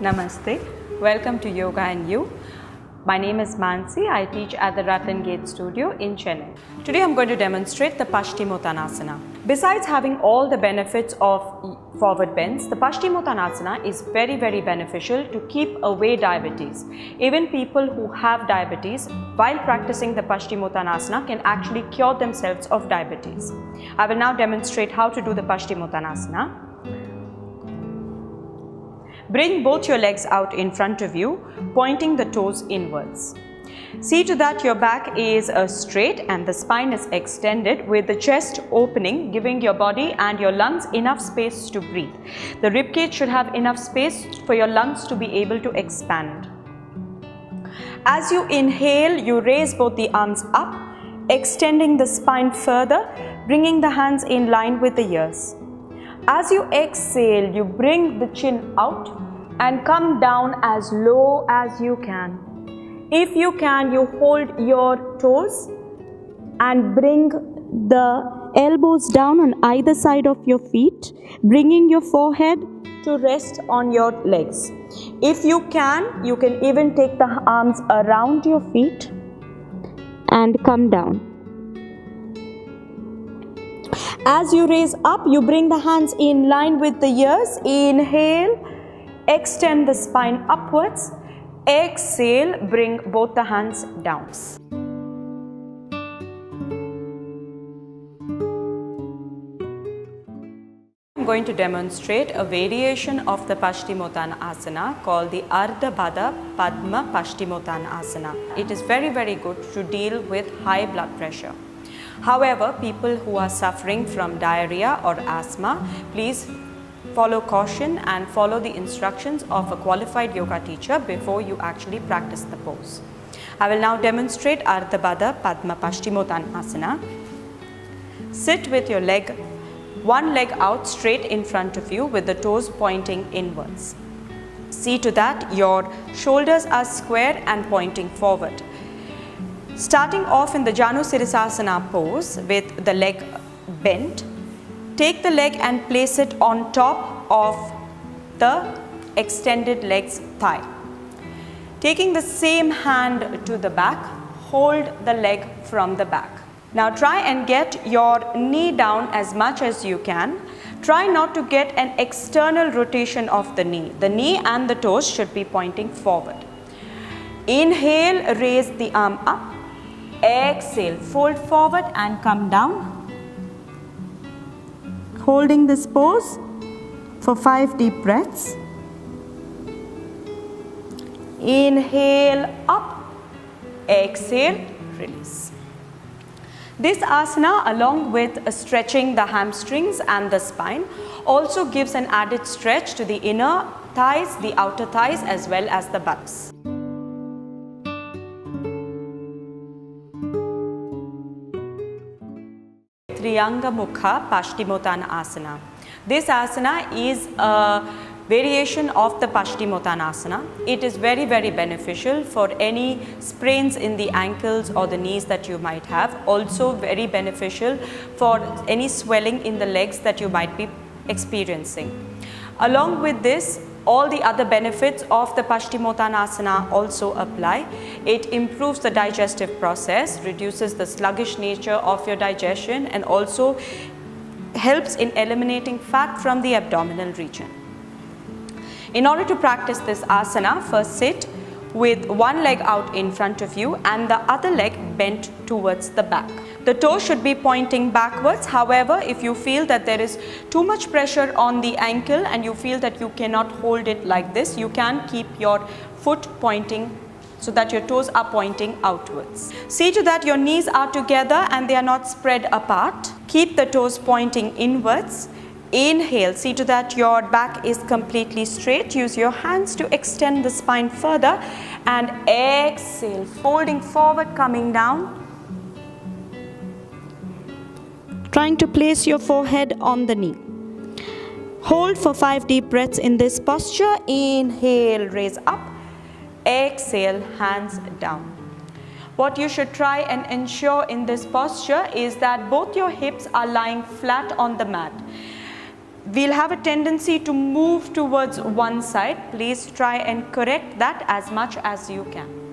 Namaste. Welcome to Yoga and You. My name is Mansi. I teach at the Rattan Gate Studio in Chennai. Today I'm going to demonstrate the Paschimottanasana. Besides having all the benefits of forward bends, the Paschimottanasana is very beneficial to keep away diabetes. Even people who have diabetes, while practicing the Paschimottanasana, can actually cure themselves of diabetes. I will now demonstrate how to do the Paschimottanasana. Bring both your legs out in front of you, pointing the toes inwards. See to that your back is straight and the spine is extended with the chest opening, giving your body and your lungs enough space to breathe. The ribcage should have enough space for your lungs to be able to expand. As you inhale, you raise both the arms up, extending the spine further, bringing the hands in line with the ears. As you exhale, you bring the chin out and come down as low as you can. If you can, you hold your toes and bring the elbows down on either side of your feet, bringing your forehead to rest on your legs. If you can even take the arms around your feet and come down. As you raise up, you bring the hands in line with the ears. Inhale, extend the spine upwards. Exhale, bring both the hands down. I'm going to demonstrate a variation of the Paschimottanasana called the Ardha Bada Padma Paschimottanasana. It is very good to deal with high blood pressure. However, people who are suffering from diarrhea or asthma, please follow caution and follow the instructions of a qualified yoga teacher before you actually practice the pose. I will now demonstrate Ardha Bada Padma Paschimottanasana. Sit with your one leg out straight in front of you with the toes pointing inwards. See to that your shoulders are square and pointing forward. Starting off in the Janu Sirsasana pose with the leg bent, take the leg and place it on top of the extended leg's thigh. Taking the same hand to the back, hold the leg from the back. Now try and get your knee down as much as you can. Try not to get an external rotation of the knee. The knee and the toes should be pointing forward. Inhale, raise the arm up. Exhale, fold forward and come down. Holding this pose for 5 deep breaths. Inhale up, exhale, release. This asana, along with stretching the hamstrings and the spine, also gives an added stretch to the inner thighs, the outer thighs, as well as the buttocks. Triyanga Mukha Paschimottanasana. This asana is a variation of the Paschimottanasana. It is very beneficial for any sprains in the ankles or the knees that you might have. Also very beneficial for any swelling in the legs that you might be experiencing. Along with this, all the other benefits of the Paschimottanasana also apply. It improves the digestive process, reduces the sluggish nature of your digestion, and also helps in eliminating fat from the abdominal region. In order to practice this asana, first sit with one leg out in front of you and the other leg bent towards the back. The toe should be pointing backwards. However, if you feel that there is too much pressure on the ankle and you feel that you cannot hold it like this, you can keep your foot pointing so that your toes are pointing outwards. See to that your knees are together and they are not spread apart. Keep the toes pointing inwards. Inhale, see to that your back is completely straight. Use your hands to extend the spine further and exhale, folding forward, coming down. Trying to place your forehead on the knee. Hold for 5 deep breaths in this posture. Inhale, raise up. Exhale, hands down. What you should try and ensure in this posture is that both your hips are lying flat on the mat. we'll have a tendency to move towards one side. Please try and correct that as much as you can.